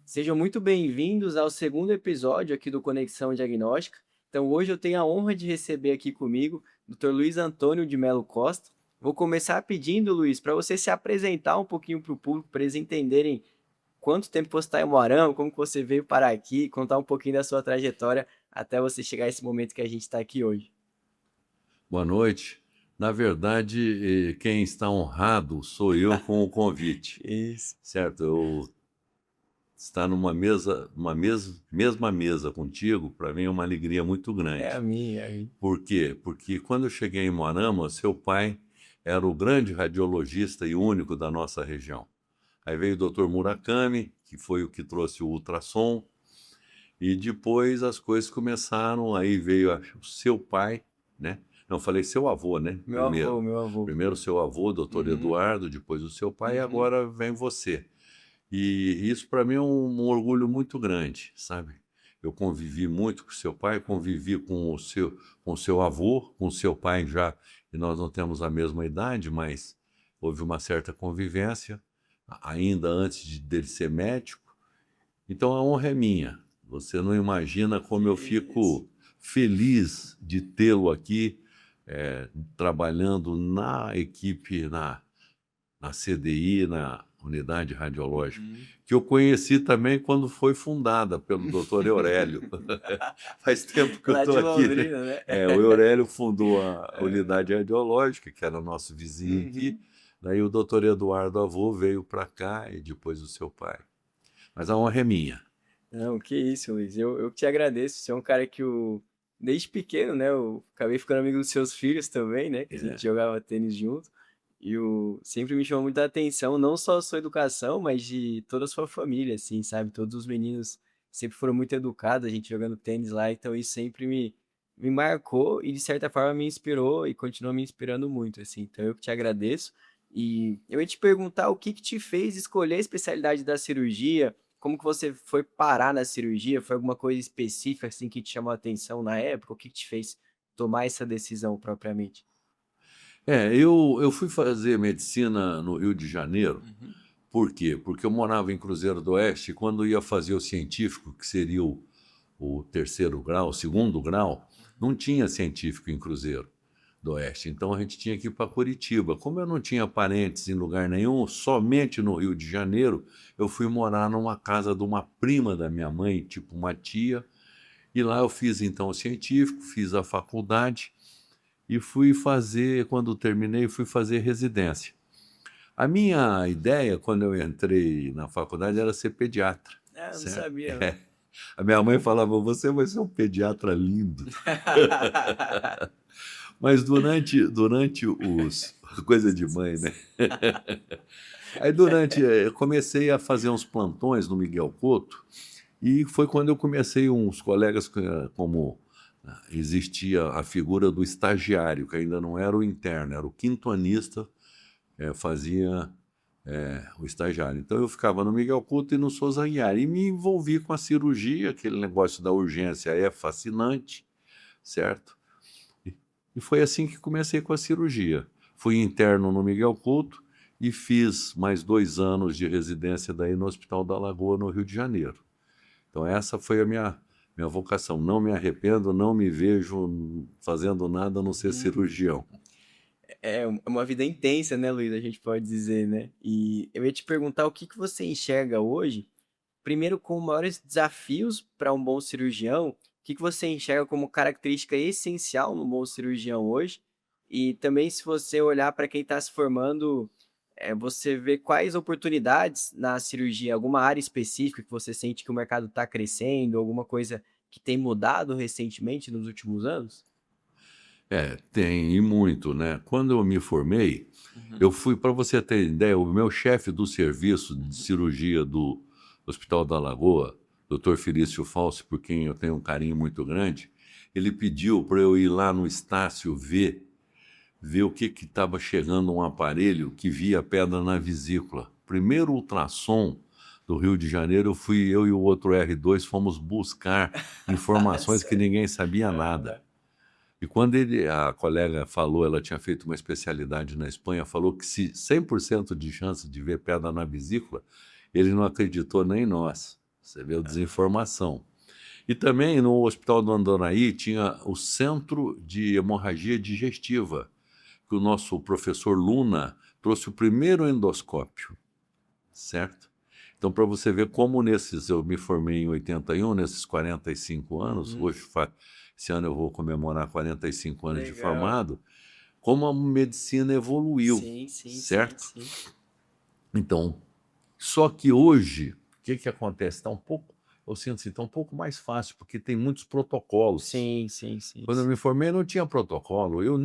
Sejam muito bem-vindos ao segundo episódio aqui do Conexão Diagnóstica. Então, hoje eu tenho a honra de receber aqui comigo o Dr. Luiz Antônio de Melo Costa. Vou começar pedindo, Luiz, para você se apresentar um pouquinho para o público, para eles entenderem quanto tempo você está em Moarama, como que você veio parar aqui, contar um pouquinho da sua trajetória até você chegar a esse momento que a gente está aqui hoje. Boa noite. Na verdade, quem está honrado sou eu com o convite, Isso. certo? Eu estar numa mesma mesa contigo, para mim é uma alegria muito É a grande. minha, é a minha. Por quê? Porque quando eu cheguei em Moarama, seu pai era o grande radiologista e único da nossa região. Aí veio o Dr. Murakami, que foi o que trouxe o ultrassom, e depois as coisas começaram, aí veio o seu pai, né? Não, falei seu avô, né? Meu avô, Primeiro. meu avô. Primeiro o seu avô, doutor Uhum, Eduardo, depois o seu pai, e uhum. agora vem você. E isso para mim é um orgulho muito grande, sabe? Eu convivi muito com seu pai, convivi com o seu avô, com o seu pai já, e nós não temos a mesma idade, mas houve uma certa convivência, ainda antes dele ser médico. Então a honra é minha. Você não imagina como Que eu isso. fico feliz de tê-lo aqui, trabalhando na equipe, na CDI, na Unidade Radiológica, Uhum. que eu conheci também quando foi fundada pelo doutor Eurélio. Faz tempo que eu Lá estou de aqui, né? Londrina, né? O Eurélio fundou a Unidade Radiológica, que era nosso vizinho aqui. Uhum. Daí o doutor Eduardo Avô veio para cá e depois o seu pai. Mas a honra é minha. Não, que isso, Luiz. Eu que te agradeço. Você é um cara que desde pequeno, né? Eu acabei ficando amigo dos seus filhos também, né? Que a gente É. jogava tênis junto. E sempre me chamou muita atenção, não só a sua educação, mas de toda a sua família, assim, sabe? Todos os meninos sempre foram muito educados, a gente jogando tênis lá, então isso sempre me marcou e de certa forma me inspirou e continua me inspirando muito, assim. Então eu que te agradeço. E eu ia te perguntar o que que te fez escolher a especialidade da cirurgia, como que você foi parar na cirurgia, foi alguma coisa específica, assim, que te chamou a atenção na época? O que que te fez tomar essa decisão propriamente? Eu fui fazer medicina no Rio de Janeiro. Uhum. Por quê? Porque eu morava em Cruzeiro do Oeste e quando ia fazer o científico, que seria o terceiro grau, o segundo grau, não tinha científico em Cruzeiro do Oeste. Então a gente tinha que ir para Curitiba. Como eu não tinha parentes em lugar nenhum, somente no Rio de Janeiro, eu fui morar numa casa de uma prima da minha mãe, tipo uma tia, e lá eu fiz então o científico, fiz a faculdade e fui fazer, quando terminei, fui fazer residência. A minha ideia, quando eu entrei na faculdade, era ser pediatra, Ah, eu não certo? sabia, não. A minha mãe falava, você vai ser um pediatra lindo. Mas durante os... Coisa de mãe, né? Aí eu comecei a fazer uns plantões no Miguel Couto, e foi quando eu comecei uns colegas, como existia a figura do estagiário, que ainda não era o interno, era o quinto anista, fazia o estagiário. Então eu ficava no Miguel Couto e no Souza Aguiar e me envolvi com a cirurgia, aquele negócio da urgência é fascinante, certo? E foi assim que comecei com a cirurgia. Fui interno no Miguel Couto e fiz mais 2 anos de residência daí no Hospital da Lagoa, no Rio de Janeiro. Então essa foi a minha vocação. Não me arrependo, não me vejo fazendo nada a não ser Uhum. cirurgião. É uma vida intensa, né, Luiz? A gente pode dizer, né? E eu ia te perguntar o que que você enxerga hoje, primeiro, como maiores desafios para um bom cirurgião, o que que você enxerga como característica essencial no bom cirurgião hoje? E também, se você olhar para quem está se formando, você vê quais oportunidades na cirurgia, alguma área específica que você sente que o mercado está crescendo, alguma coisa que tem mudado recentemente nos últimos anos? Tem, e muito, né? Quando eu me formei, Uhum, eu fui, para você ter ideia, o meu chefe do serviço de uhum. cirurgia do Hospital da Lagoa, Dr. Felício Falso, por quem eu tenho um carinho muito grande, ele pediu para eu ir lá no Estácio ver o que estava chegando um aparelho que via pedra na vesícula. Primeiro ultrassom do Rio de Janeiro, eu e o outro R2 fomos buscar informações que Sério? ninguém sabia nada. Aham. E quando a colega falou, ela tinha feito uma especialidade na Espanha, falou que se 100% de chance de ver pedra na vesícula, ele não acreditou nem nós, Você vê a desinformação. E também no Hospital do Andanaí tinha o Centro de Hemorragia Digestiva, que o nosso professor Luna trouxe o primeiro endoscópio, certo? Então, para você ver como eu me formei em 81, nesses 45 anos, esse ano eu vou comemorar 45 anos de Legal. formado, como a medicina evoluiu, Sim, sim, certo? sim, sim. Então, só que hoje, o que acontece? Eu sinto assim, está um pouco mais fácil, porque tem muitos protocolos. Sim, sim, sim. Quando eu me formei, não tinha protocolo, eu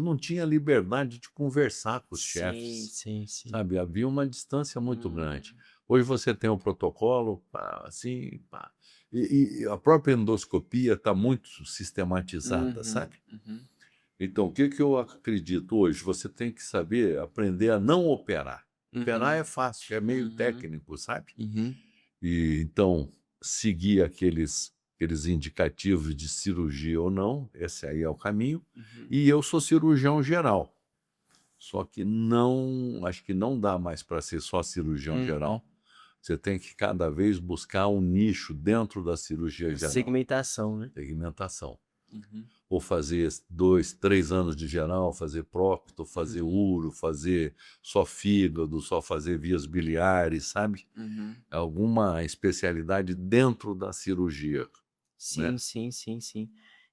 não tinha liberdade de conversar com os chefes, Sim, sim. sabe? Havia uma distância muito grande. Hoje você tem um protocolo, pá, assim, pá. E a própria endoscopia está muito sistematizada, sabe? Então, o que eu acredito hoje? Você tem que saber aprender a não operar. Operar é fácil, é meio técnico, sabe? E então, seguir aqueles indicativos de cirurgia ou não, esse aí é o caminho. E eu sou cirurgião geral. Só que acho que não dá mais para ser só cirurgião geral. Você tem que cada vez buscar um nicho dentro da cirurgia geral. Segmentação, né? Segmentação. Ou fazer 2, 3 anos de geral, fazer prócto, fazer uro, fazer só fígado, só fazer vias biliares, sabe? Alguma especialidade dentro da cirurgia. Sim, Né? sim.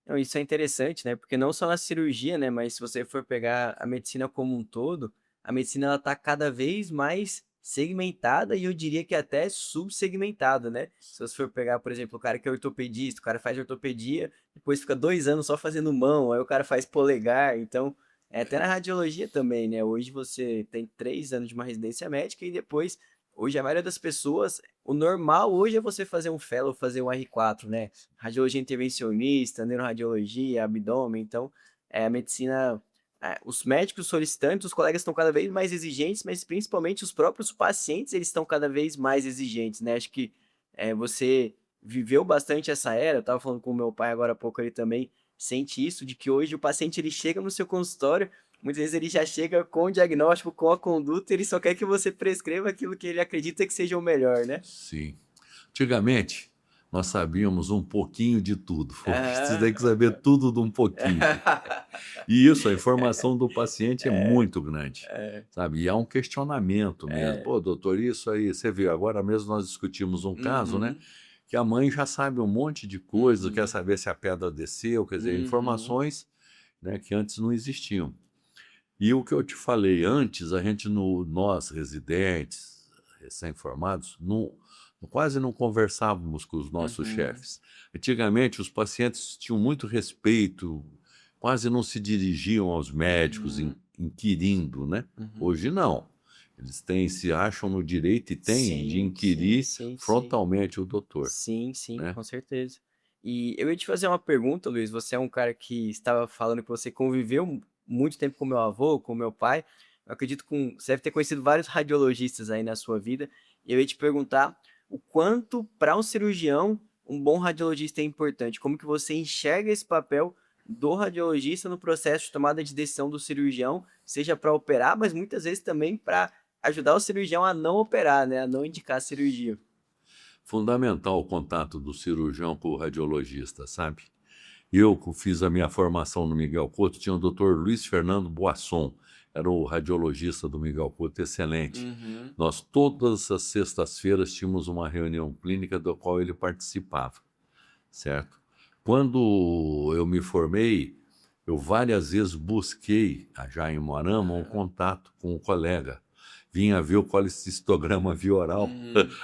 Não, isso é interessante, né? Porque não só na cirurgia, né? Mas se você for pegar a medicina como um todo, a medicina ela tá cada vez mais segmentada e eu diria que até subsegmentada, né? Se você for pegar, por exemplo, o cara que é ortopedista, o cara faz ortopedia, depois fica 2 anos só fazendo mão, aí o cara faz polegar, então é até na radiologia também, né? Hoje você tem 3 anos de uma residência médica e depois, hoje a maioria das pessoas, o normal hoje é você fazer um fellow, fazer um R4, né? Radiologia intervencionista, neuroradiologia, abdômen, então a medicina, os médicos solicitantes, os colegas estão cada vez mais exigentes, mas principalmente os próprios pacientes, eles estão cada vez mais exigentes, né? Acho que você viveu bastante essa era, eu estava falando com o meu pai agora há pouco, ele também sente isso, de que hoje o paciente ele chega no seu consultório, muitas vezes ele já chega com o diagnóstico, com a conduta, ele só quer que você prescreva aquilo que ele acredita que seja o melhor, né? Sim. Antigamente, nós sabíamos um pouquinho de tudo. Você tem que saber tudo de um pouquinho. E isso, a informação do paciente é muito grande, sabe? E há um questionamento mesmo. Pô, doutor, isso aí, você viu, agora mesmo nós discutimos um caso, né? Que a mãe já sabe um monte de coisa, quer saber se a pedra desceu, quer dizer, informações, né, que antes não existiam. E o que eu te falei antes, nós residentes, recém-formados, quase não conversávamos com os nossos chefes. Antigamente, os pacientes tinham muito respeito, quase não se dirigiam aos médicos inquirindo, né? Hoje não. Eles se acham no direito e têm de inquirir frontalmente o doutor. Sim, né? com certeza. E eu ia te fazer uma pergunta, Luiz. Você é um cara que estava falando que você conviveu muito tempo com meu avô, com meu pai. Eu acredito que você deve ter conhecido vários radiologistas aí na sua vida. E eu ia te perguntar o quanto para um cirurgião um bom radiologista é importante. Como que você enxerga esse papel do radiologista no processo de tomada de decisão do cirurgião, seja para operar, mas muitas vezes também para ajudar o cirurgião a não operar, né? A não indicar cirurgia. Fundamental o contato do cirurgião com o radiologista, sabe? Eu que fiz a minha formação no Miguel Couto, tinha o Dr. Luiz Fernando Boasson, era o radiologista do Miguel Couto, excelente. Nós todas as sextas-feiras tínhamos uma reunião clínica da qual ele participava, certo? Quando eu me formei, eu várias vezes busquei, já em Moarama, um contato com um colega. Vinha ver o colicistograma via oral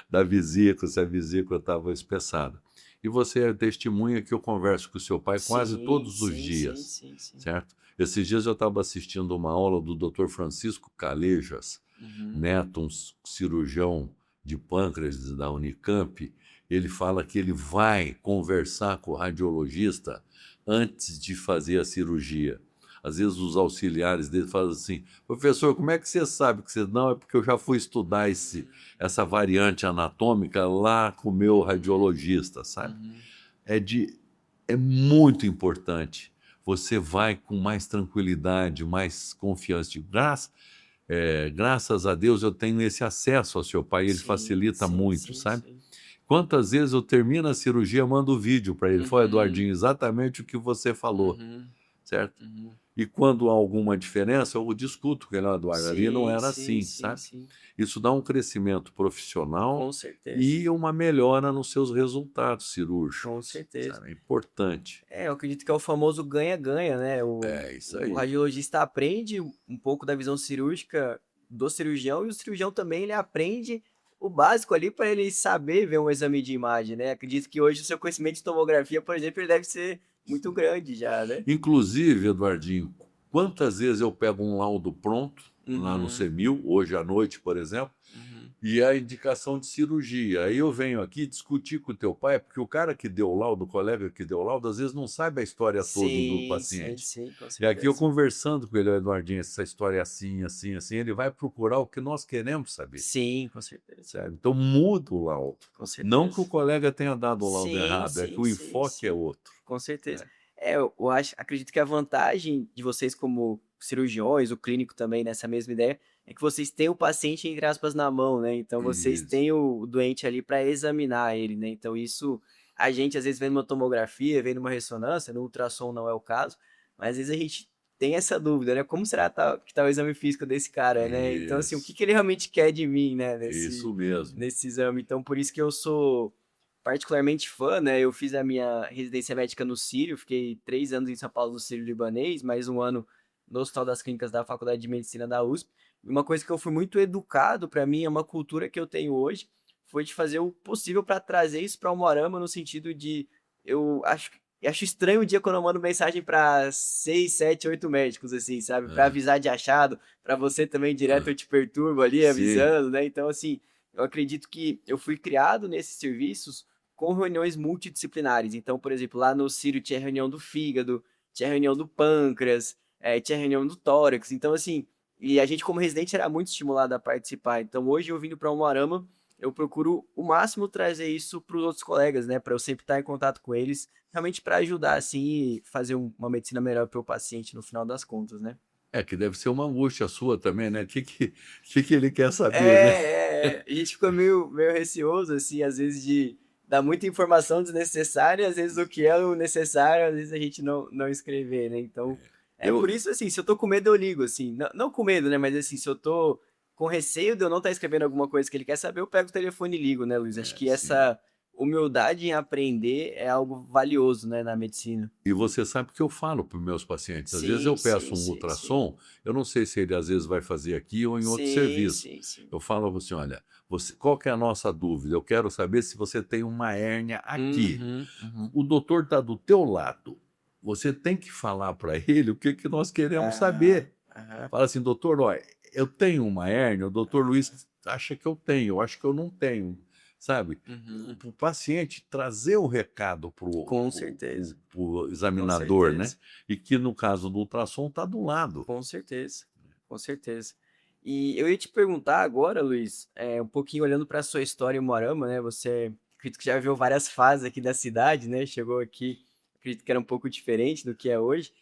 da vesícula, se a vesícula estava espessada. E você é testemunha que eu converso com o seu pai quase todos os dias, certo? Esses dias eu estava assistindo uma aula do Dr. Francisco Calejas, neto, um cirurgião de pâncreas da Unicamp. Ele fala que ele vai conversar com o radiologista antes de fazer a cirurgia. Às vezes os auxiliares dele falam assim, professor, como é que você sabe que você... Não, é porque eu já fui estudar essa variante anatômica lá com o meu radiologista, sabe? É muito importante. Você vai com mais tranquilidade, mais confiança. Graças a Deus eu tenho esse acesso ao seu pai, ele facilita muito, sabe? Quantas vezes eu termino a cirurgia, mando o vídeo para ele. Foi, Uhum. Eduardinho, exatamente o que você falou, Uhum. certo? Uhum. E quando há alguma diferença, eu discuto com ele, ó, Eduardo, ali não Sim, era sim, assim, sim, sabe? sim. Isso dá um crescimento profissional Com certeza. e uma melhora nos seus resultados Com cirúrgicos, certeza. sabe? É importante. Eu acredito que é o famoso ganha-ganha, né? É isso O aí. radiologista aprende um pouco da visão cirúrgica do cirurgião e o cirurgião também ele aprende o básico ali para ele saber ver um exame de imagem, né? Acredito que hoje o seu conhecimento de tomografia, por exemplo, ele deve ser muito grande já, né? Inclusive, Eduardinho, quantas vezes eu pego um laudo pronto, lá no Uhum, CEMIL, hoje à noite, por exemplo, uhum. e a indicação de cirurgia. Aí eu venho aqui discutir com o teu pai, porque o cara que deu o laudo, o colega que deu o laudo, às vezes não sabe a história toda do Sim, sim, paciente. sim, com E aqui eu certeza. conversando com ele, "Ó, Eduardinho, essa história é assim, assim, assim, ele vai procurar o que nós queremos saber, Sim, com certeza. sabe? Então muda o laudo. Com Não que o certeza. colega tenha dado o laudo Sim, errado, é que sim, o sim, enfoque é sim. outro, Com certeza. né? Eu acho, acredito que a vantagem de vocês como cirurgiões, o clínico também nessa mesma ideia, é que vocês têm o paciente, entre aspas, na mão, né? Então vocês Isso. têm o doente ali para examinar ele, né? Então isso, a gente às vezes vendo uma tomografia, vendo uma ressonância, no ultrassom não é o caso, mas às vezes a gente tem essa dúvida, né? Como será que tá o exame físico desse cara, né? Então assim, o que Isso. que ele realmente quer de mim, né? Isso mesmo. Nesse exame. Então por isso que eu sou particularmente fã, né? Eu fiz a minha residência médica no Sírio, fiquei 3 anos em São Paulo no Sírio Libanês, mais um ano no Hospital das Clínicas da Faculdade de Medicina da USP. E uma coisa que eu fui muito educado, para mim, é uma cultura que eu tenho hoje, foi de fazer o possível para trazer isso para o Umuarama, no sentido de eu acho estranho o dia quando eu mando mensagem para 6, 7, 8 médicos, assim, sabe? Para É. avisar de achado, para você também direto eu te perturbo ali, Sim. avisando, né? Então, assim, eu acredito que eu fui criado nesses serviços com reuniões multidisciplinares. Então, por exemplo, lá no Círio tinha reunião do fígado, tinha reunião do pâncreas, tinha reunião do tórax. Então, assim, e a gente como residente era muito estimulado a participar. Então, hoje eu vindo para o Umuarama, eu procuro o máximo trazer isso para os outros colegas, né? Para eu sempre estar em contato com eles, realmente para ajudar, assim, e fazer uma medicina melhor para o paciente no final das contas, né? É que deve ser uma angústia sua também, né? O que ele quer saber, né? A gente fica meio receoso, assim, às vezes de dar muita informação desnecessária, às vezes o que é o necessário, às vezes a gente não escrever, né? Então, é Eu, por isso, assim, se eu tô com medo, eu ligo, assim. Não com medo, né? Mas, assim, se eu tô com receio de eu não estar escrevendo alguma coisa que ele quer saber, eu pego o telefone e ligo, né, Luiz? Acho que sim. essa humildade em aprender é algo valioso, né, na medicina. E você sabe que eu falo para os meus pacientes. Às vezes Sim, eu sim, peço um sim, sim. ultrassom, eu não sei se ele às vezes vai fazer aqui ou em outro Sim, serviço. sim, sim. Eu falo a você, olha, qual que é a nossa dúvida? Eu quero saber se você tem uma hérnia aqui. Uhum, uhum. O doutor está do teu lado. Você tem que falar para ele o que, que nós queremos Aham, saber. aham. Fala assim, doutor, ó, eu tenho uma hérnia, o doutor Luiz acha que eu tenho, eu acho que eu não tenho, sabe? Uhum. O paciente trazer o recado para Com certeza, o com examinador, né? certeza, E que no caso do ultrassom está do lado. com certeza, com certeza. E eu ia te perguntar agora, Luiz, um pouquinho olhando para a sua história em Moarama, né? Você acredito que já viu várias fases aqui da cidade, né? Chegou aqui, acredito que era um pouco diferente do que é hoje.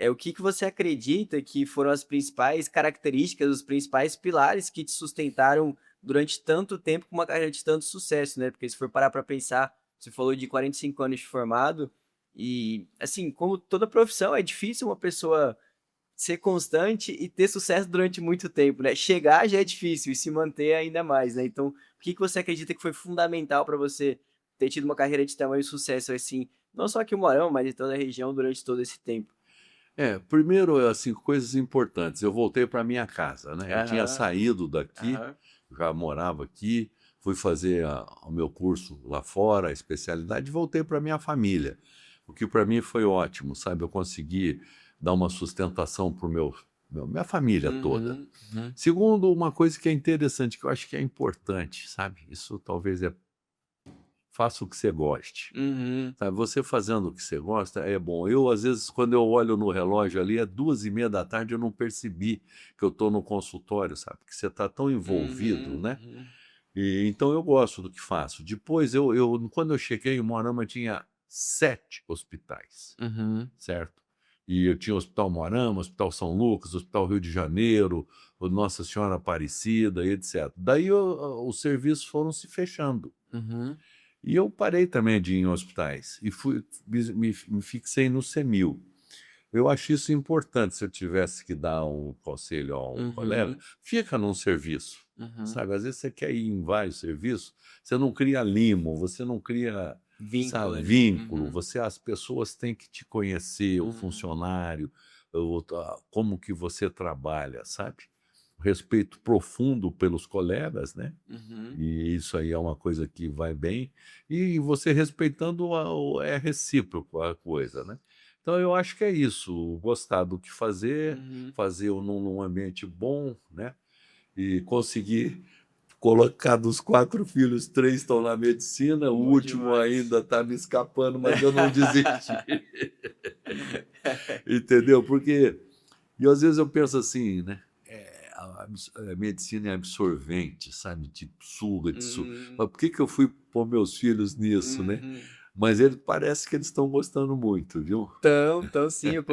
O que que você acredita que foram as principais características, os principais pilares que te sustentaram durante tanto tempo com uma carreira de tanto sucesso, né? Porque se for parar para pensar, você falou de 45 anos de formado, e assim, como toda profissão, é difícil uma pessoa ser constante e ter sucesso durante muito tempo, né? Chegar já é difícil e se manter ainda mais, né? Então, o que que você acredita que foi fundamental para você ter tido uma carreira de tamanho sucesso assim, não só aqui em Moarama, mas em toda a região durante todo esse tempo? Primeiro, assim, coisas importantes. Eu voltei para minha casa, né? Eu tinha Aham, saído daqui, aham. já morava aqui, fui fazer o meu curso lá fora, a especialidade, e voltei para minha família. O que para mim foi ótimo, sabe? Eu consegui dar uma sustentação para minha família toda. Uhum, uhum, Segundo, uma coisa que é interessante, que eu acho que é importante, sabe? Isso talvez faça o que você goste. uhum, Sabe, você fazendo o que você gosta é bom. Eu, às vezes, quando eu olho no relógio ali, é 2:30 da tarde, eu não percebi que eu estou no consultório, sabe? Porque você está tão envolvido, uhum, né? uhum, E, então eu gosto do que faço. Depois, quando eu cheguei em Moarama, tinha 7 hospitais, uhum, certo? E eu tinha o Hospital Moarama, o Hospital São Lucas, o Hospital Rio de Janeiro, o Nossa Senhora Aparecida, e etc. Daí os serviços foram se fechando. uhum. E eu parei também de ir em hospitais e me fixei no CEMIL. Eu acho isso importante. Se eu tivesse que dar um conselho a um colega, Uhum, fica num serviço, uhum. sabe? Às vezes você quer ir em vários serviços, você não cria limo, você não cria, Vínculo sabe, ali. vínculo. Uhum, As pessoas têm que te conhecer, o uhum, funcionário, como que você trabalha, sabe? Respeito profundo pelos colegas, né? uhum, E isso aí é uma coisa que vai bem, e você respeitando é recíproco a coisa, né. Então eu acho que é isso, gostar do que fazer, uhum. fazer num ambiente bom, né, e conseguir colocar dos 4 filhos, 3 estão na medicina, o Bom último demais. ainda está me escapando, mas eu não desisti, entendeu? Porque e às vezes eu penso assim, né, a medicina é absorvente, sabe, te suga, te suga. Hum, Mas por que que eu fui pôr meus filhos nisso, né? uhum. Mas ele parece que eles estão gostando muito, viu? Então sim, eu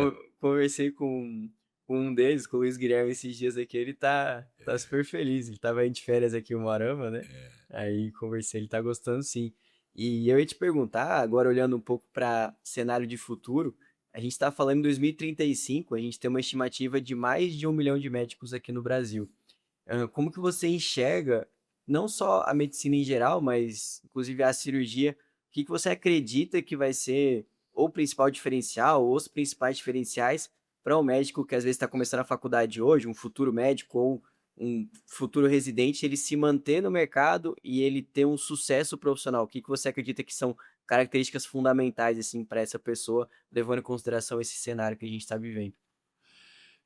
conversei com um deles, com o Luiz Guilherme, esses dias aqui, ele tá super feliz, ele tava aí de férias aqui em Moarama, né? Aí conversei, ele tá gostando sim. E eu ia te perguntar, agora olhando um pouco para cenário de futuro, a gente está falando em 2035, a gente tem uma estimativa de mais de 1 milhão de médicos aqui no Brasil. Como que você enxerga não só a medicina em geral, mas inclusive a cirurgia? O que que você acredita que vai ser ou o principal diferencial, ou os principais diferenciais para um médico que às vezes está começando a faculdade hoje, um futuro médico ou um futuro residente, ele se manter no mercado e ele ter um sucesso profissional? O que que você acredita que são características fundamentais assim para essa pessoa, levando em consideração esse cenário que a gente está vivendo?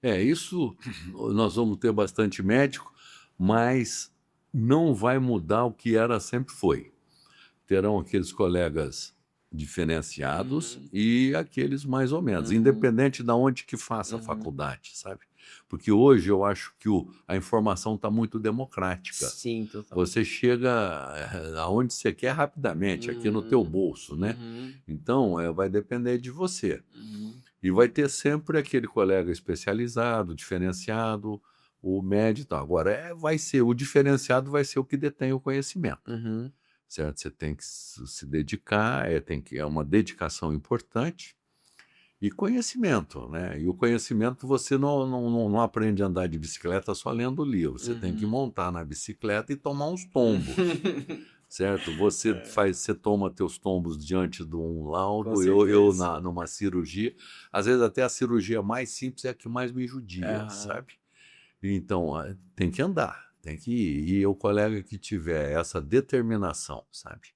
É, isso nós vamos ter bastante médico, mas não vai mudar o que era sempre foi. Terão aqueles colegas diferenciados Uhum, e aqueles mais ou menos, uhum, independente da onde que faça a uhum. faculdade, sabe? Porque hoje eu acho que a informação está muito democrática. Sim, total. Você chega aonde você quer rapidamente, aqui no teu Uhum, bolso, né? uhum, Então, vai depender de você. uhum, E vai ter sempre aquele colega especializado, diferenciado, o médio e tal. Agora, vai ser o diferenciado vai ser o que detém o conhecimento, uhum. certo? Você tem que se dedicar, é uma dedicação importante e conhecimento, né? E o conhecimento você não aprende a andar de bicicleta só lendo livro, você tem que Uhum. montar na bicicleta e tomar uns tombos, certo? É, Você toma teus tombos diante de um com laudo, certeza. numa cirurgia, às vezes até a cirurgia mais simples é a que mais me judia, Aham. sabe? Então, tem que andar, tem que ir. E o colega que tiver essa determinação, sabe?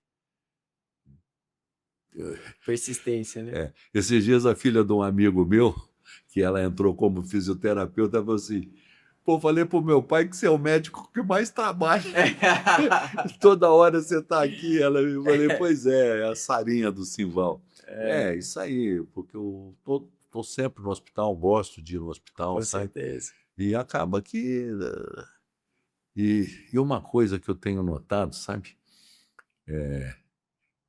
Persistência, né? Esses dias a filha de um amigo meu, que ela entrou como fisioterapeuta, falou assim: pô, falei pro meu pai que você é o médico que mais trabalha. Toda hora você tá aqui. Eu falei, pois é a Sarinha do Simval. É, É, isso aí, porque eu tô sempre no hospital, gosto de ir no hospital, com sabe? certeza. E acaba que. E uma coisa que eu tenho notado, sabe?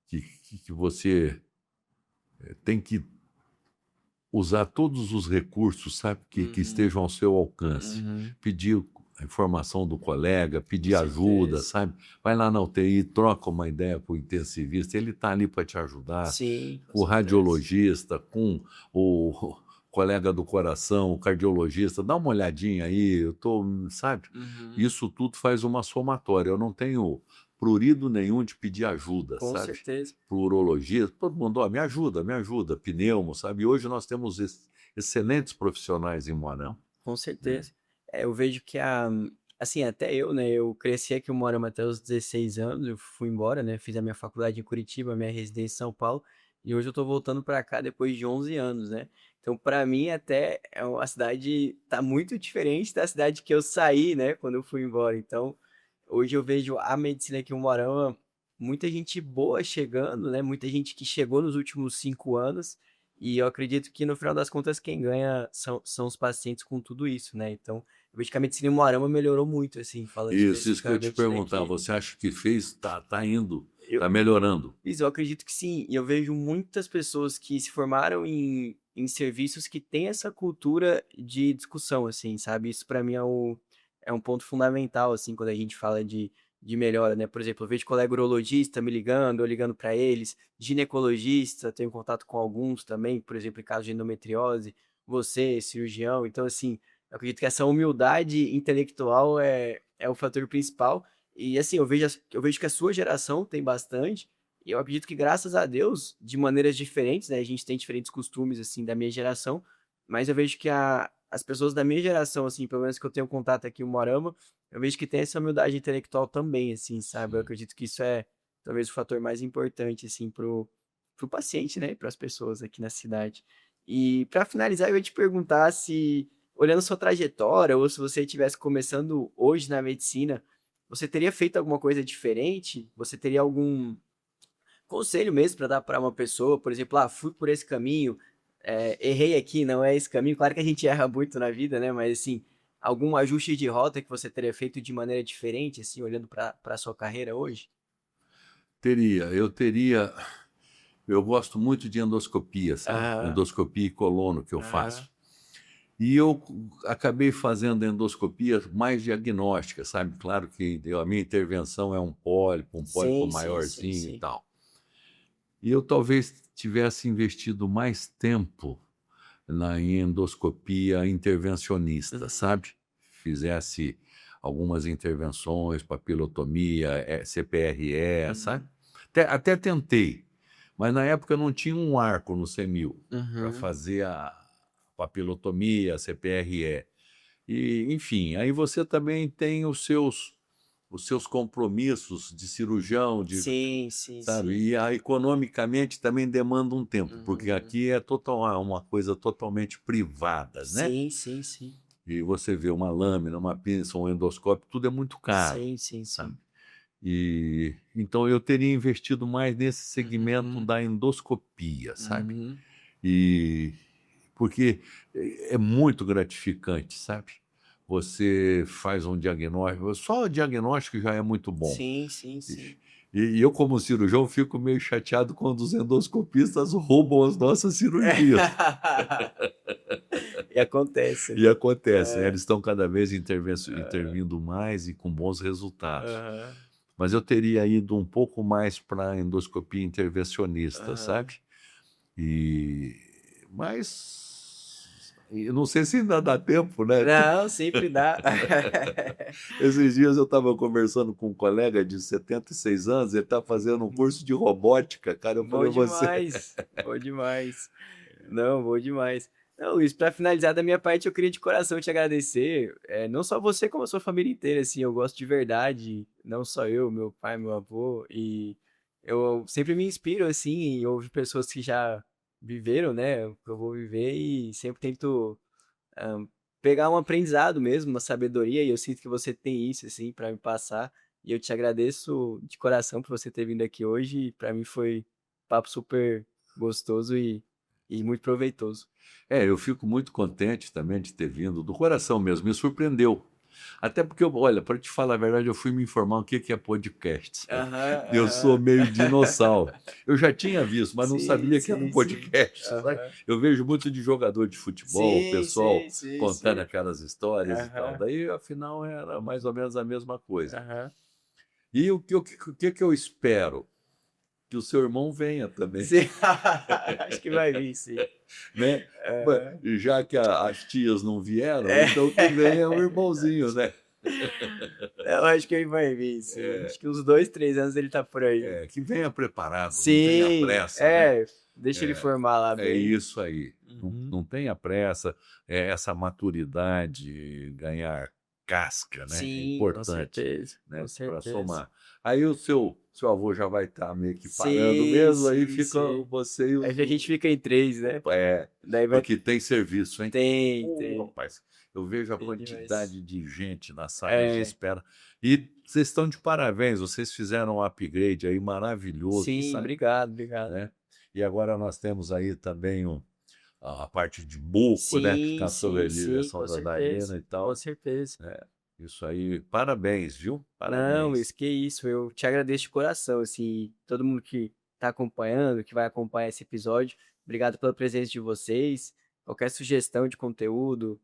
Que você tem que usar todos os recursos, sabe, que Uhum, estejam ao seu alcance. uhum, Pedir a informação do colega, com pedir ajuda, certeza. sabe? Vai lá na UTI, troca uma ideia com o intensivista, ele está ali para te ajudar. Sim, com Com o certeza. radiologista, com o colega do coração, o cardiologista, dá uma olhadinha aí, eu tô, sabe? Uhum, Isso tudo faz uma somatória. Eu não tenho prurido nenhum de pedir ajuda, com sabe? certeza. Para o urologista, todo mundo, ó, me ajuda, pneumo, sabe? E hoje nós temos excelentes profissionais em Moarama, Com né? certeza. Eu vejo que assim, até eu, né, eu cresci aqui em Moarama até os 16 anos, eu fui embora, né, fiz a minha faculdade em Curitiba, minha residência em São Paulo, e hoje eu tô voltando para cá depois de 11 anos, né? Então, para mim, até é uma cidade, tá muito diferente da cidade que eu saí, né, quando eu fui embora. Então, hoje eu vejo a medicina aqui em Moarama, muita gente boa chegando, né, muita gente que chegou nos últimos 5 anos, e eu acredito que no final das contas quem ganha são os pacientes com tudo isso, né? Então, eu vejo que a medicina em Moarama melhorou muito, assim, falando Isso que eu ia te especificamente perguntar, daqui. você acha que fez, tá indo, Eu, tá melhorando? eu acredito que sim, e eu vejo muitas pessoas que se formaram em serviços que têm essa cultura de discussão, assim, sabe? Isso para mim é um ponto fundamental, assim, quando a gente fala de de melhora, né? Por exemplo, eu vejo colega urologista me ligando, eu ligando para eles, ginecologista, tenho contato com alguns também, por exemplo, em caso de endometriose, você, cirurgião. Então, assim, eu acredito que essa humildade intelectual é o fator principal. E, assim, eu vejo que a sua geração tem bastante, e eu acredito que, graças a Deus, de maneiras diferentes, né? A gente tem diferentes costumes, assim, da minha geração, mas eu vejo que as pessoas da minha geração, assim, pelo menos que eu tenho contato aqui em Moarama, eu vejo que tem essa humildade intelectual também, assim, sabe? Eu Sim. acredito que isso é talvez o fator mais importante, assim, pro paciente, né? Para as pessoas aqui na cidade. E para finalizar, eu ia te perguntar se, olhando sua trajetória, ou se você estivesse começando hoje na medicina, você teria feito alguma coisa diferente? Você teria algum conselho mesmo para dar para uma pessoa? Por exemplo, fui por esse caminho, errei aqui, não é esse caminho. Claro que a gente erra muito na vida, né? Mas assim, algum ajuste de rota que você teria feito de maneira diferente, assim, olhando para a sua carreira hoje? Eu gosto muito de endoscopia, sabe? Aham, Endoscopia e colono que eu aham. faço. E eu acabei fazendo endoscopia mais diagnóstica, sabe? Claro que a minha intervenção é um pólipo Sim, sim, sim, maiorzinho e sim. tal. E eu talvez tivesse investido mais tempo em endoscopia intervencionista, Uhum, sabe? Fizesse algumas intervenções, papilotomia, CPRE, sabe? uhum, Até tentei, mas na época não tinha um arco no CEMIL para uhum. fazer a papilotomia, a CPRE. E, enfim, aí você também tem os seus compromissos de cirurgião, Sim, sim, sabe? sim. E economicamente também demanda um tempo, porque Uhum. aqui é uma coisa totalmente privada, né? Sim, sim, sim. E você vê uma lâmina, uma pinça, um endoscópio, tudo é muito caro, Sim, sim, sabe? sim. E então eu teria investido mais nesse segmento Uhum, da endoscopia, sabe? uhum. E porque é muito gratificante, sabe? Você faz um diagnóstico, só o diagnóstico já é muito bom. Sim, sim, E, sim. e eu, como cirurgião, fico meio chateado quando os endoscopistas roubam as nossas cirurgias. E acontece, E né? acontece, né? É, Eles estão cada vez é, intervindo mais e com bons resultados. aham, Mas eu teria ido um pouco mais para a endoscopia intervencionista, aham. sabe? E eu não sei se ainda dá tempo, né? Não, sempre dá. Esses dias eu estava conversando com um colega de 76 anos, ele está fazendo um curso de robótica, cara. Eu Bom falei, você. demais, bom demais. Não, bom demais. Não, Luiz, para finalizar da minha parte, eu queria de coração te agradecer. Não só você, como a sua família inteira, assim, eu gosto de verdade, não só eu, meu pai, meu avô, e eu sempre me inspiro, assim, em ouvir pessoas que já viveram, né, o que eu vou viver, e sempre tento ah, pegar um aprendizado mesmo, uma sabedoria, e eu sinto que você tem isso, assim, para me passar, e eu te agradeço de coração por você ter vindo aqui hoje, e para mim foi um papo super gostoso e muito proveitoso. Eu fico muito contente também de ter vindo, do coração mesmo, me surpreendeu. Até porque, olha, para te falar a verdade, eu fui me informar o que é podcast, sabe? Aham, Eu sou aham. meio dinossauro. Eu já tinha visto, mas não Sim, sabia que era um sim, sim. podcast, sabe? Aham. Eu vejo muito de jogador de futebol, o Sim, sim, pessoal sim, contando sim. aquelas histórias e tal. Aham, Daí, afinal, era mais ou menos a mesma coisa. aham. E o que eu espero? Que o seu irmão venha também, Sim, acho que vai vir, sim. né? Aham. Já que as tias não vieram, É. então que venha o irmãozinho, né? Eu acho que ele vai vir, sim. Acho que uns 2, 3 anos ele tá por aí. Que venha preparado, não tenha Sim, pressa, né? deixa ele formar lá É bem. isso aí. Não, Uhum. não tenha pressa, essa maturidade, ganhar casca, né? É Sim, com importante, certeza, com né? Para certeza. somar. Aí o seu avô já vai estar meio que parando Sim, mesmo, aí sim, fica sim. você e Aí a gente fica em três, né? Daí vai. porque tem serviço, hein? Tem, tem. Rapaz, eu vejo a Tem demais. quantidade de gente nas salas de É, espera. E vocês estão de parabéns, vocês fizeram um upgrade aí maravilhoso, sim, sabe? obrigado, obrigado. Né? E agora nós temos aí também a parte de buco, né? Que Sim, está sob a sim, sim, direção com da certeza. Diana e Com tal. certeza. Isso aí, parabéns, viu? Não, Luiz, Parabéns. que isso, eu te agradeço de coração, assim, todo mundo que tá acompanhando, que vai acompanhar esse episódio, obrigado pela presença de vocês, qualquer sugestão de conteúdo,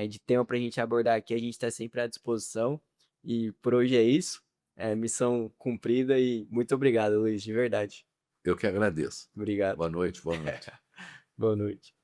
de tema pra gente abordar aqui, a gente tá sempre à disposição, e por hoje é isso, É, missão cumprida e muito obrigado, Luiz, de verdade. Eu que agradeço. Obrigado. Boa noite, boa noite. Boa noite.